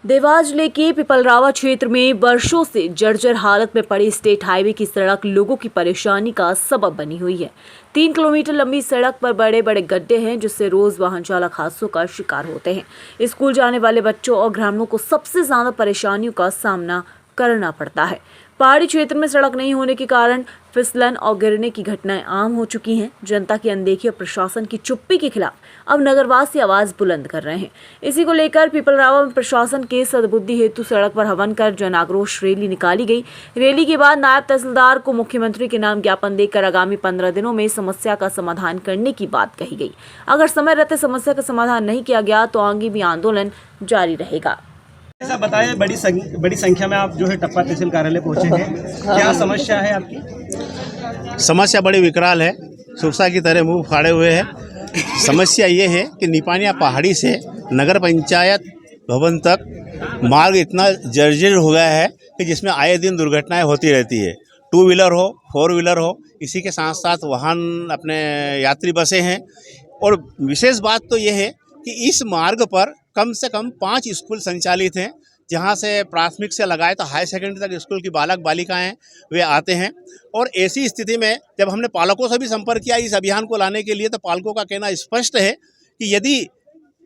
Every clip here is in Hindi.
देवास जिले के पिपलरावा क्षेत्र में वर्षों से जर्जर हालत में पड़ी स्टेट हाईवे की सड़क लोगों की परेशानी का सबब बनी हुई है। 3 किलोमीटर लंबी सड़क पर बड़े बड़े गड्ढे हैं, जिससे रोज वाहन चालक हादसों का शिकार होते हैं। स्कूल जाने वाले बच्चों और ग्रामीणों को सबसे ज्यादा परेशानियों का सामना करना पड़ता है। पहाड़ी क्षेत्र में सड़क नहीं होने के कारण फिसलन और गिरने की घटनाएं आम हो चुकी हैं। जनता की अनदेखी और प्रशासन की चुप्पी के खिलाफ अब नगरवासी आवाज बुलंद कर रहे हैं। इसी को लेकर पिपलरावा में प्रशासन के सद्बुद्धि हेतु सड़क पर हवन कर जन आक्रोश रैली निकाली गई। रैली के बाद नायब तहसीलदार को मुख्यमंत्री के नाम ज्ञापन देकर आगामी 15 दिनों में समस्या का समाधान करने की बात कही गई। अगर समय रहते समस्या का समाधान नहीं किया गया तो आगे भी आंदोलन जारी रहेगा। ऐसा बताइए, बड़ी संख्या में आप जो है टप्पा तहसील कार्यालय पहुंचे हैं, क्या समस्या है आपकी? समस्या बड़ी विकराल है, सुरसा की तरह मुंह फाड़े हुए है। समस्या ये है कि निपानिया पहाड़ी से नगर पंचायत भवन तक मार्ग इतना जर्जर हो गया है कि जिसमें आए दिन दुर्घटनाएं होती रहती है। 2 व्हीलर हो, 4 व्हीलर हो, इसी के साथ साथ वाहन अपने यात्री बसें हैं। और विशेष बात तो ये है कि इस मार्ग पर कम से कम 5 स्कूल संचालित हैं, जहां से प्राथमिक से लगाए तो हाई सेकेंडरी तक स्कूल की बालक बालिकाएं वे आते हैं। और ऐसी स्थिति में जब हमने पालकों से भी संपर्क किया इस अभियान को लाने के लिए, तो पालकों का कहना स्पष्ट है कि यदि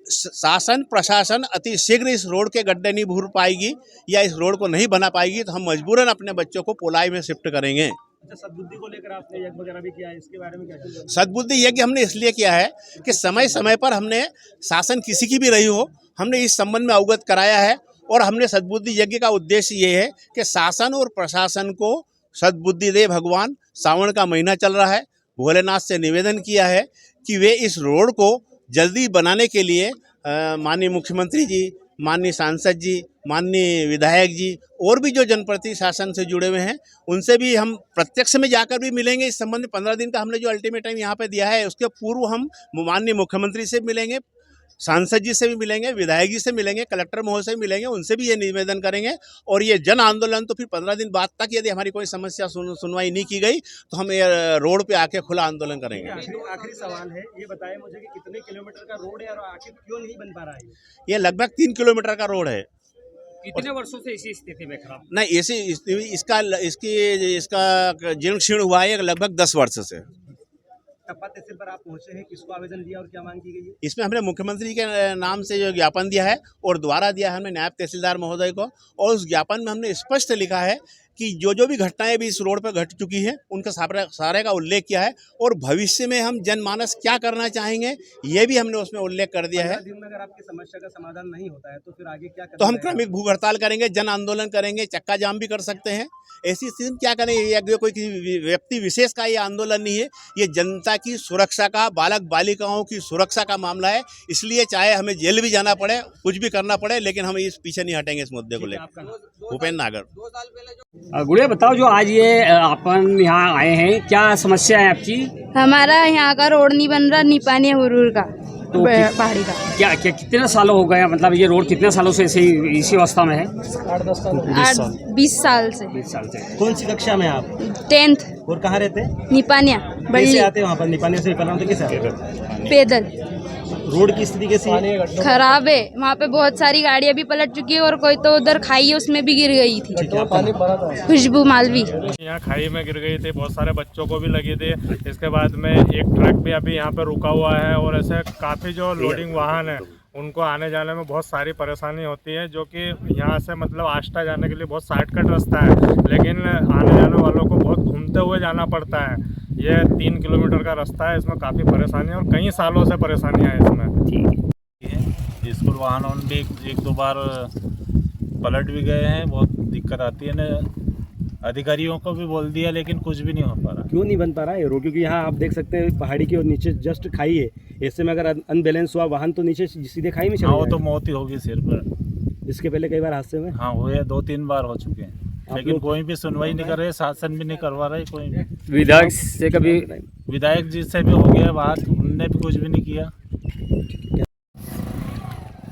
शासन प्रशासन अति शीघ्र इस रोड के गड्ढे नहीं भर पाएगी या इस रोड को नहीं बना पाएगी तो हम मजबूरन अपने बच्चों को पोलाई में शिफ्ट करेंगे। अच्छा, सद्बुद्धि को लेकर आपने यज्ञ वगैरह भी किया है, इसके बारे में क्या चीज़ है? सद्बुद्धि यज्ञ हमने इसलिए किया है कि समय समय पर हमने शासन किसी की भी रही हो, हमने इस संबंध में अवगत कराया है। और हमने सद्बुद्धि यज्ञ का उद्देश्य ये है कि शासन और प्रशासन को सद्बुद्धि दे भगवान। सावन का महीना चल रहा है, भोलेनाथ से निवेदन किया है कि वे इस रोड को जल्दी बनाने के लिए माननीय मुख्यमंत्री जी, माननीय सांसद जी, माननीय विधायक जी और भी जो जनप्रति शासन से जुड़े हुए हैं उनसे भी हम प्रत्यक्ष में जाकर भी मिलेंगे। इस संबंध में 15 दिन का हमने जो अल्टीमेट टाइम यहाँ पे दिया है, उसके पूर्व हम माननीय मुख्यमंत्री से मिलेंगे, सांसद जी से भी मिलेंगे, विधायक जी से मिलेंगे, कलेक्टर महोदय से भी मिलेंगे, उनसे भी ये निवेदन करेंगे। और ये जन आंदोलन तो फिर 15 दिन बाद तक यदि हमारी कोई समस्या सुनवाई नहीं की गई तो हम ये रोड पे आके खुला आंदोलन करेंगे। आखिरी सवाल है, ये बताइए मुझे कि कितने किलोमीटर का रोड है और आखिर क्यों नहीं बन पा रहा है? ये लगभग 3 किलोमीटर का रोड है। कितने वर्षों से इसी स्थिति में खराब? नहीं, इसका जीर्ण शीर्ण हुआ है लगभग 10 वर्ष से। टप्पा तहसील पर आप पहुंचे हैं, किसको आवेदन दिया और क्या मांग की गई है? इसमें हमने मुख्यमंत्री के नाम से जो ज्ञापन दिया है और द्वारा दिया है हमने नायब तहसीलदार महोदय को। और उस ज्ञापन में हमने स्पष्ट लिखा है कि जो भी घटनाएं भी इस रोड पर घट चुकी हैं उनका सारे का उल्लेख किया है और भविष्य में हम जनमानस क्या करना चाहेंगे ये भी हमने उसमें उल्लेख कर दिया है। दिन में अगर आपकी समस्या का समाधान नहीं होता है तो फिर आगे क्या तो हम क्रमिक भूख हड़ताल करेंगे, जन आंदोलन करेंगे, चक्का जाम भी कर सकते हैं। ऐसी स्थिति में क्या करेंगे? ये कोई किसी व्यक्ति विशेष का ये आंदोलन नहीं है, ये जनता की सुरक्षा का, बालक बालिकाओं की सुरक्षा का मामला है। इसलिए चाहे हमें जेल भी जाना पड़े, कुछ भी करना पड़े, लेकिन हम इस पीछे नहीं हटेंगे इस मुद्दे को लेकर। भूपेंद्र नागर। गुड़िया बताओ, जो आज ये अपन यहाँ आए हैं, क्या समस्या है आपकी? हमारा यहाँ का रोड नहीं बन रहा, निपानिया हुरूर का, तो पहाड़ी का। क्या कितने सालों हो गए? मतलब ये रोड कितने सालों से इसी अवस्था में है? 20 साल से। 20 साल से। कौन सी कक्षा में आप? 10th। और कहाँ रहते हैं? निपानिया कैसे आते हैं वहाँ पर? निपानिया से पिपलरावा कैसे आते हैं? पैदल। रोड की स्थिति कैसी है? खराब है, वहाँ पे बहुत सारी गाड़ियाँ भी पलट चुकी है और कोई तो उधर खाई है उसमें भी गिर गई थी। खुशबू मालवी यहाँ खाई में गिर गई थी, बहुत सारे बच्चों को भी लगे थे। इसके बाद में एक ट्रक भी अभी यहाँ पे रुका हुआ है और ऐसे काफ़ी जो लोडिंग वाहन है उनको आने जाने में बहुत सारी परेशानी होती है, जो कि यहाँ से मतलब आष्टा जाने के लिए बहुत शॉर्टकट रास्ता है, लेकिन आने जाने वालों को बहुत घूमते हुए जाना पड़ता है। ये 3 किलोमीटर का रास्ता है, इसमें काफ़ी परेशानी है और कई सालों से परेशानियाँ हैं इसमें। स्कूल वाहनों में भी 1-2 बार पलट भी गए हैं, बहुत दिक्कत आती है ना। अधिकारियों को भी बोल दिया लेकिन कुछ भी नहीं हो पा रहा। क्यों नहीं बन पा रहा है रोड? क्योंकि यहाँ आप देख सकते हैं पहाड़ी के और नीचे जस्ट खाई है, ऐसे में अगर अनबैलेंस हुआ वाहन तो नीचे सीधे खाई में चला वो तो मौत ही होगी सिर पर। इसके पहले कई बार हादसे में हुए, 2-3 बार हो चुके हैं, लेकिन कोई भी सुनवाई नहीं कर रहे, शासन भी नहीं करवा रहे कोई भी। विधायक से कभी? विधायक जी से भी हो गया बात, उनने भी कुछ भी नहीं किया।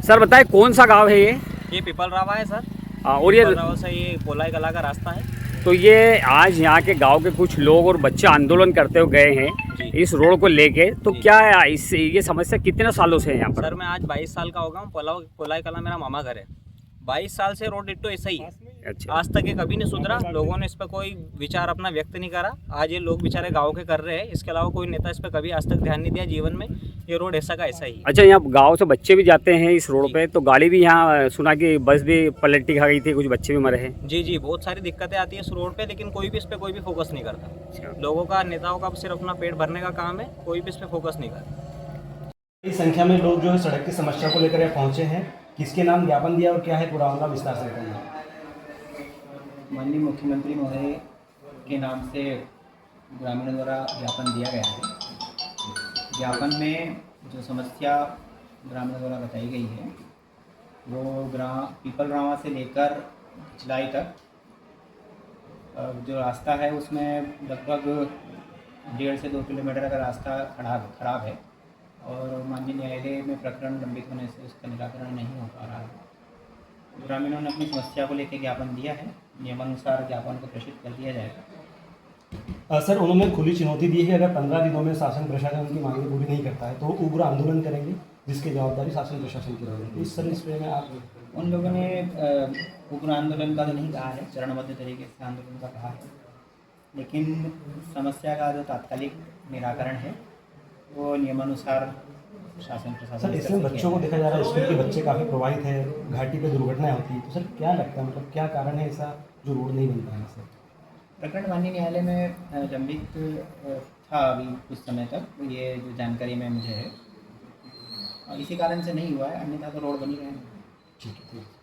सर बताए, कौन सा गाँव है ये पिपलरावा है सर। और ये पिपलरावा से ये पोलाई कला का रास्ता है। तो ये आज यहाँ के गांव के कुछ लोग और बच्चे आंदोलन करते हुए गए हैं इस रोड को लेके, तो क्या है ये समस्या कितने सालों से है यहाँ पर? सर मैं आज 22 साल का हो गया हूँ। पोलाई कला मेरा मामा घर है। 22 साल से रोड डिट्टो ऐसा ही है। अच्छा, आज तक ये कभी नहीं सुधरा, लोगों ने इस पर कोई विचार अपना व्यक्त नहीं करा। आज ये लोग बेचारे गांव के कर रहे हैं, इसके अलावा कोई नेता इस पर कभी आज तक ध्यान नहीं दिया जीवन में। ये रोड ऐसा का ऐसा ही है। अच्छा, यहाँ गांव से बच्चे भी जाते हैं इस रोड पे, तो गाड़ी भी यहाँ सुना कि बस भी पलटी खा गई थी, कुछ बच्चे भी मरे हैं। जी जी, बहुत सारी दिक्कतें आती है इस रोड पे, लेकिन कोई भी इस पर कोई भी फोकस नहीं करता। लोगों का, नेताओं का सिर्फ अपना पेट भरने का काम है, कोई भी इस पर फोकस नहीं करता। बड़ी संख्या में लोग जो है सड़क की समस्या को लेकर यहाँ पहुँचे हैं, किसके नाम ज्ञापन दिया और क्या है पूरा मामला, विस्तार से बताइए। माननीय मुख्यमंत्री महोदय के नाम से ग्रामीणों द्वारा ज्ञापन दिया गया है। ज्ञापन में जो समस्या ग्रामीणों द्वारा बताई गई है वो पीपल रावा से लेकर चिलाई तक जो रास्ता है उसमें लगभग 1.5 से 2 किलोमीटर का रास्ता खराब है और माननीय न्यायालय में प्रकरण लंबित होने से उसका निराकरण नहीं हो पा रहा है। ग्रामीणों ने अपनी समस्या को लेकर ज्ञापन दिया है, नियमानुसार ज्ञापन को प्रेषित कर दिया जाएगा। सर, उन्होंने खुली चुनौती दी है कि अगर 15 दिनों में शासन प्रशासन उनकी मांगें पूरी नहीं करता है तो उग्र आंदोलन करेंगे, जिसकी जवाबदारी शासन प्रशासन की रहेगी। तो इस सर इस पे में आप उन लोगों ने उग्र आंदोलन का तो नहीं कहा है, चरणबद्ध तरीके से आंदोलन का कहा है, लेकिन समस्या का जो तात्कालिक निराकरण है वो नियमानुसार शासन प्रशासन। सर, इसमें बच्चों को देखा जा रहा है, स्कूल के बच्चे काफ़ी प्रभावित है, घाटी पे दुर्घटनाएं होती है, तो सर क्या लगता है, मतलब क्या कारण है ऐसा जो रोड नहीं बन रहा है? सर, प्रकरण माननीय न्यायालय में लंबित था अभी कुछ समय तक, ये जो जानकारी में मुझे है, इसी कारण से नहीं हुआ है, अन्यथा तो रोड बनी रहे। ठीक है।